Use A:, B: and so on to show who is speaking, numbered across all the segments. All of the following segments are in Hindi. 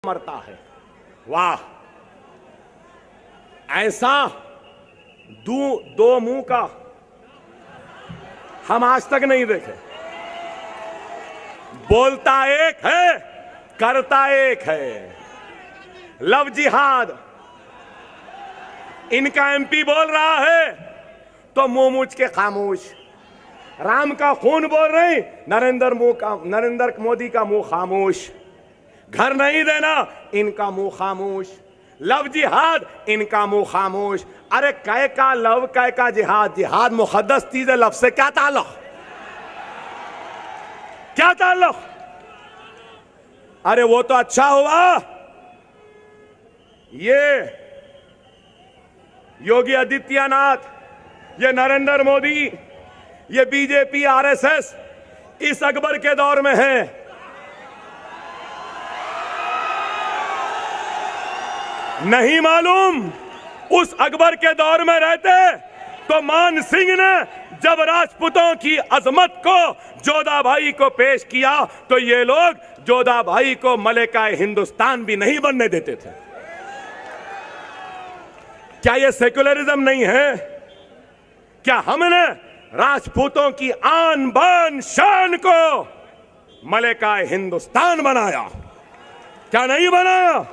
A: मरता है। वाह, ऐसा दो मुंह का हम आज तक नहीं देखे। बोलता एक है, करता एक है। लव जिहाद, इनका एमपी बोल रहा है तो मुंह मूछ के खामोश। राम का खून बोल रहे, नरेंद्र मोदी का मुंह खामोश। घर नहीं देना, इनका मुंह खामोश। लव जिहाद, इनका मुंह खामोश। अरे कै का लव, कै का जिहाद? जिहाद मुकद्दस चीज है, लव से क्या ताल्लुक? क्या ताल्लुक? अरे वो तो अच्छा हुआ ये योगी आदित्यनाथ, ये नरेंद्र मोदी, ये बीजेपी आरएसएस इस अकबर के दौर में है। नहीं मालूम उस अकबर के दौर में रहते तो मान सिंह ने जब राजपूतों की अजमत को जोधा भाई को पेश किया तो ये लोग जोधा भाई को मलिका हिंदुस्तान भी नहीं बनने देते थे। क्या ये सेक्युलरिज्म नहीं है? क्या हमने राजपूतों की आन बान शान को मलिका हिंदुस्तान बनाया? क्या नहीं बनाया?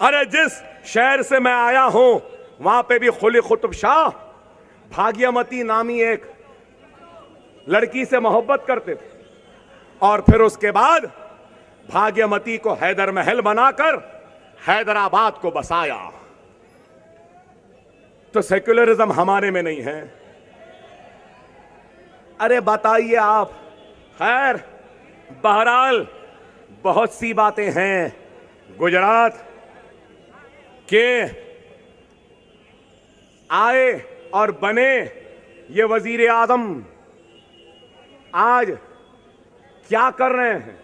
A: अरे जिस शहर से मैं आया हूं वहां पे भी कुली कुतुब शाह भाग्यमती नामी एक लड़की से मोहब्बत करते थे और फिर उसके बाद भाग्यमती को हैदर महल बनाकर हैदराबाद को बसाया। तो सेक्युलरिज्म हमारे में नहीं है। अरे बताइए आप। खैर, बहरहाल बहुत सी बातें हैं। गुजरात के आए और बने ये वजीर आजम आज क्या कर रहे हैं?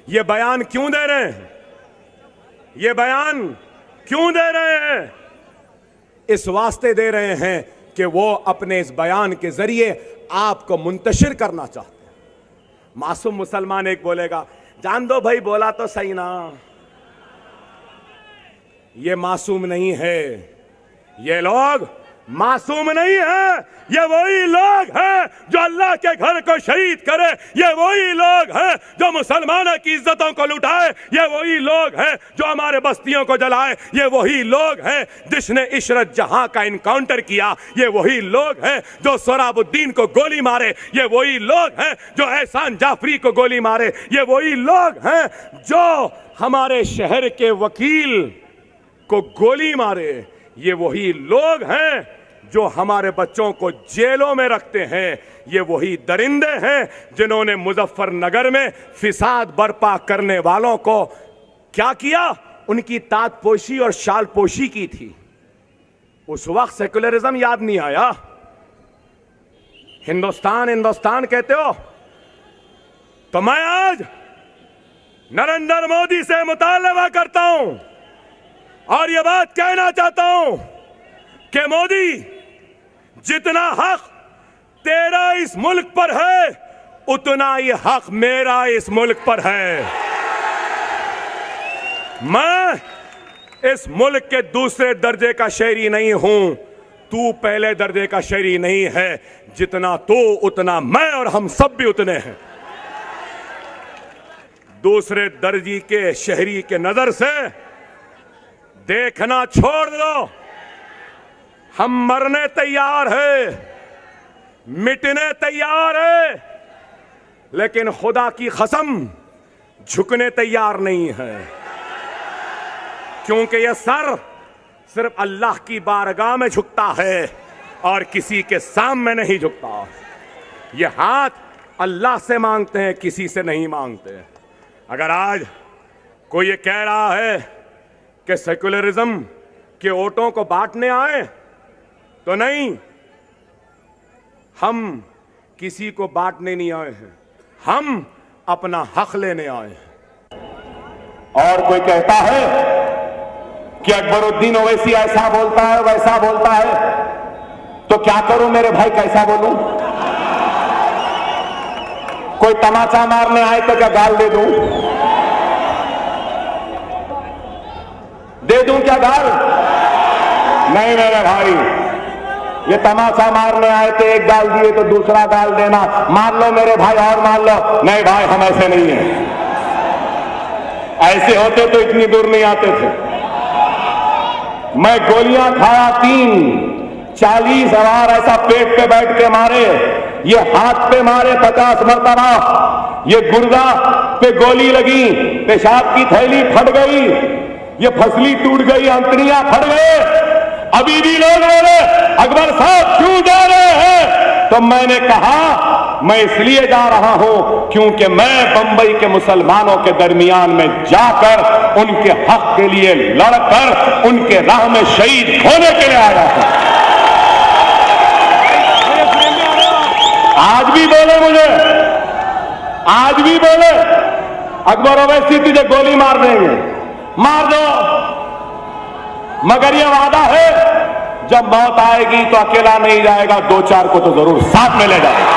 A: ये बयान क्यों दे रहे हैं? ये बयान क्यों दे रहे हैं? इस वास्ते दे रहे हैं कि वो अपने इस बयान के जरिए आपको मुंतशिर करना चाहते हैं। मासूम मुसलमान एक बोलेगा, जान दो भाई, बोला तो सही ना। ये मासूम नहीं है, ये लोग मासूम नहीं है। ये वही लोग हैं जो अल्लाह के घर को शहीद करे। ये वही लोग हैं जो मुसलमानों की इज्जतों को लुटाए। ये वही लोग हैं जो हमारे बस्तियों को जलाए। ये वही लोग हैं जिसने इशरत जहां का इनकाउंटर किया। ये वही लोग हैं जो सोहराबुद्दीन को गोली मारे। ये वही लोग हैं जो एहसान जाफरी को गोली मारे। ये वही लोग हैं जो हमारे शहर के वकील को गोली मारे। ये वही लोग हैं जो हमारे बच्चों को जेलों में रखते हैं। ये वही दरिंदे हैं जिन्होंने मुजफ्फरनगर में फिसाद बर्पा करने वालों को क्या किया? उनकी ताजपोशी और शालपोशी की थी। उस वक्त सेक्युलरिज्म याद नहीं आया। हिंदुस्तान हिंदुस्तान कहते हो। तो मैं आज नरेंद्र मोदी से मुतालबा करता हूं और यह बात कहना चाहता हूं कि मोदी, जितना हक तेरा इस मुल्क पर है उतना ही हक मेरा इस मुल्क पर है। मैं इस मुल्क के दूसरे दर्जे का शहरी नहीं हूं। तू पहले दर्जे का शहरी नहीं है। जितना तू उतना मैं और हम सब भी उतने हैं। दूसरे दर्जे के शहरी के नजर से देखना छोड़ दो। हम मरने तैयार है, मिटने तैयार है, लेकिन खुदा की कसम झुकने तैयार नहीं है। क्योंकि यह सर सिर्फ अल्लाह की बारगाह में झुकता है और किसी के सामने नहीं झुकता। ये हाथ अल्लाह से मांगते हैं, किसी से नहीं मांगते। अगर आज कोई ये कह रहा है कि सेक्युलरिज्म के वोटों को बांटने आए, तो नहीं, हम किसी को बांटने नहीं आए हैं, हम अपना हक लेने आए हैं।
B: और कोई कहता है कि अकबरुद्दीन ओवैसी ऐसा बोलता है वैसा बोलता है, तो क्या करूं मेरे भाई, कैसा बोलूं? कोई तमाचा मारने आए तो क्या गाल दे दूं? क्या गाल? नहीं मेरे भाई, ये तमाशा मारने आए थे, एक गाल दिए तो दूसरा गाल देना, मार लो मेरे भाई और मार लो। नहीं भाई, हम ऐसे नहीं हैं, ऐसे होते तो इतनी दूर नहीं आते थे। मैं गोलियां खाया 40 बार ऐसा पेट पे बैठ के मारे, ये हाथ पे मारे 50 मरतबा, ये गुर्दा पे गोली लगी, पेशाब की थैली फट गई, ये फसली टूट गई, अंतड़ियां फट गए। अभी भी लोग बोले अकबर साहब क्यों जा रहे हैं? तो मैंने कहा मैं इसलिए जा रहा हूं क्योंकि मैं बंबई के मुसलमानों के दरमियान में जाकर उनके हक के लिए लड़कर उनके राह में शहीद होने के लिए आया हूं। आज भी बोले मुझे, आज भी बोले अकबर ओवैसी तुझे गोली मार देंगे, मार दो, मगर यह वादा है जब मौत आएगी तो अकेला नहीं जाएगा, 2-4 को तो जरूर साथ में ले जाएगा।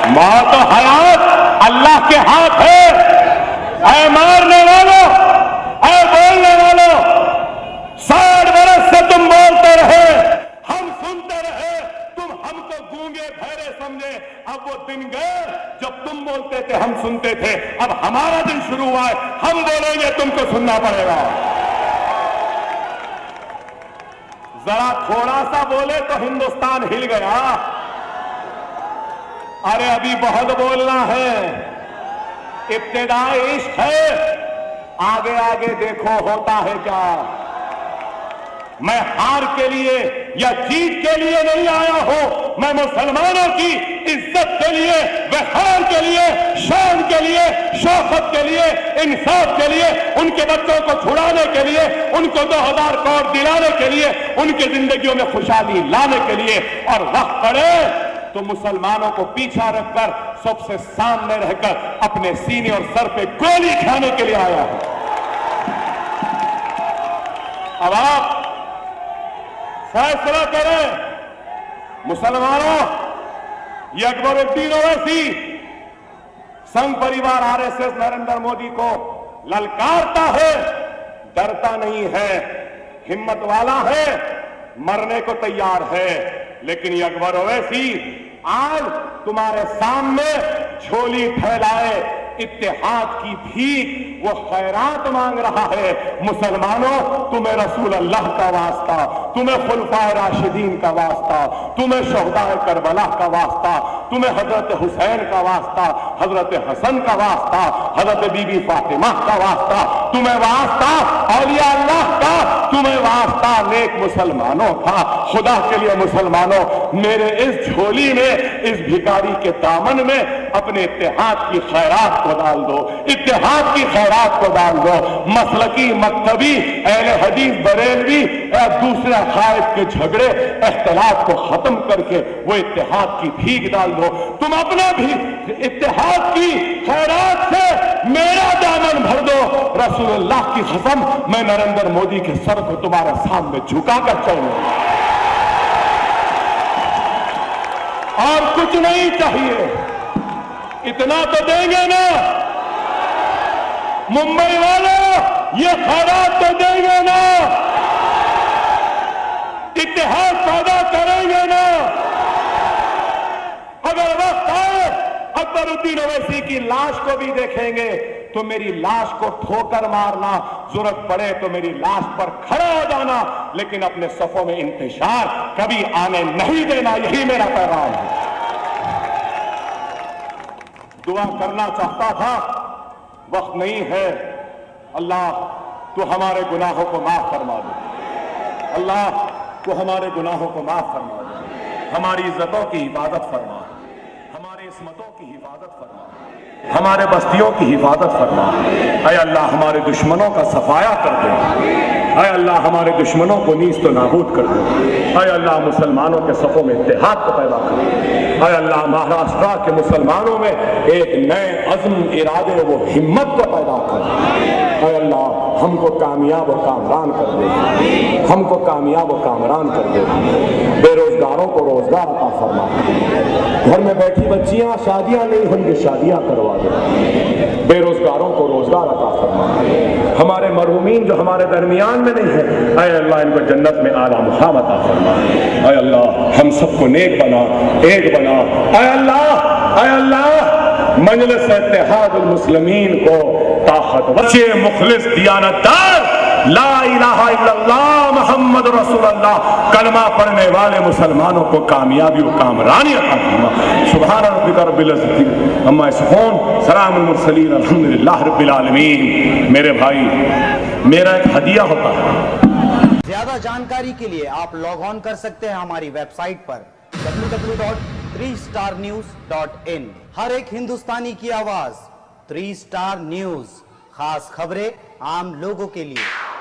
B: मौत और हयात अल्लाह के हाथ है। ऐ मारने वालों, ऐ बोलने वालों, 60 बरस से तुम बोलते रहे, हम सुनते रहे, तुम हमको गूंगे बहरे समझे। अब वो दिन गए जब तुम बोलते थे हम सुनते थे, अब हमारा दिन शुरू हुआ है, हम बोलेंगे तुमको सुनना पड़ेगा। जरा थोड़ा सा बोले तो हिंदुस्तान हिल गया। अरे अभी बहुत बोलना है, इब्तिदाई इश्क है, आगे आगे देखो होता है क्या। मैं हार के लिए या जीत के लिए नहीं आया हूं, मैं मुसलमानों की इज्जत के लिए, वक़ार के लिए, शान के लिए, शौकत के लिए, इंसाफ के लिए, उनके बच्चों को छुड़ाने के लिए, उनको 2000 करोड़ दिलाने के लिए, उनकी जिंदगियों में खुशहाली लाने के लिए, और वक्त पड़े तो मुसलमानों को पीछा रखकर सबसे सामने रहकर अपने सीने और सर पे गोली खाने के लिए आया हूं। अब आप फैसला करें मुसलमानों, ये अकबरुद्दीन ओवैसी संघ परिवार आरएसएस नरेंद्र मोदी को ललकारता है, डरता नहीं है, हिम्मत वाला है, मरने को तैयार है। लेकिन ये अकबर ओवैसी आज तुम्हारे सामने झोली फैलाए इत्तेहाद की भीख, वो खैरात मांग रहा है। मुसलमानों, तुम्हें रसूल अल्लाह का वास्ता, तुम्हें खुलफाए राशिदीन का वास्ता, तुम्हें शहदाए करबला का वास्ता, तुम्हें हजरत हुसैन का वास्ता, हजरत हसन का वास्ता, हजरत बीबी फातिमा का वास्ता, तुम्हें वास्ता औलिया अल्लाह का, तुम्हें वास्ता नेक मुसलमानों का। खुदा के लिए मुसलमानों, मेरे इस झोली में, इस भिखारी के दामन में अपने इत्तेहाद की खैरात को डाल दो, इत्तेहाद की खैरात को डाल दो। मसलकी, मकतबी, अहले हदीस, बरेलवी या दूसरे अकायद के झगड़े, इख्तिलाफ को खत्म करके वो इत्तेहाद की भीख डाल दो। तुम अपना भी इत्तेहाद की खैरात से मेरा दामन भर दो। रसूलुल्लाह की कसम, मैं नरेंद्र मोदी के सर को तुम्हारे सामने झुकाकर चलूंगा, और कुछ नहीं चाहिए। इतना तो देंगे ना मुंबई वालों, ये खैरात तो देंगे ना, इत्तेहाद पैदा करेंगे ना। अगर वक्त आए अकबरुद्दीन ओवैसी की लाश को भी देखेंगे तो मेरी लाश को ठोकर मारना, जरूरत पड़े तो मेरी लाश पर खड़ा हो जाना, लेकिन अपने सफों में इंतशार कभी आने नहीं देना। यही मेरा पैगाम है। दुआ करना चाहता था, वक्त नहीं है। अल्लाह तू हमारे गुनाहों को माफ फरमा दे, अल्लाह तू हमारे गुनाहों को माफ फरमा दे, हमारी इज्जतों की हिफाजत फरमा, हमारे इस्मतों की हिफाजत फरमा, हमारे बस्तियों की हिफाजत फरमा। ऐ अल्लाह हमारे दुश्मनों का सफाया कर दे, ऐ अल्लाह हमारे दुश्मनों को नीस्त नाबूद कर दे, ऐ अल्लाह मुसलमानों के सफ़ों में इत्तेहाद को पैदा कर दे, ऐ अल्लाह महाराष्ट्र के मुसलमानों में एक नए अज़्म, इरादे, वो हिम्मत को पैदा कर दे, ऐ अल्लाह
A: हमको कामयाब व कामरान कर दे, हमको कामयाब व कामरान कर दे। बेरोजगारों को रोजगार अता फरमा, घर में बैठी बच्चियां शादियां नहीं होंगी, शादियां करवा दे। बेरोजगारों को रोजगार अता फरमा। हमारे मरहूमीन जो हमारे दरमियान में नहीं है, ऐ अल्लाह इनको जन्नत में आला मुकाम अता फरमा। ऐ अल्लाह हम सबको नेक बना, एक बना। ऐ अल्लाह मजलिस इत्तेहादुल मुस्लिमीन को ताकत बच्चे मुखलिस दियानतदार ला इलाहा इल्लल्लाह मुहम्मद रसूलुल्लाह कलमा पढ़ने वाले मुसलमानों को कामयाबी और कामरानी अता फरमा। सुभान रब्बिका रब्बिल इज्जति अम्मा यसिफून, सलामुल मुरसलीन, अल्हम्दुलिल्लाह रब्बिल आलमीन। मेरे भाई, मेरा एक हदिया होता है।
C: ज्यादा जानकारी के लिए आप लॉग ऑन कर सकते हैं हमारी वेबसाइट पर www.3starnews.in। हर एक हिंदुस्तानी की आवाज 3 स्टार न्यूज, खास खबरें आम लोगों के लिए।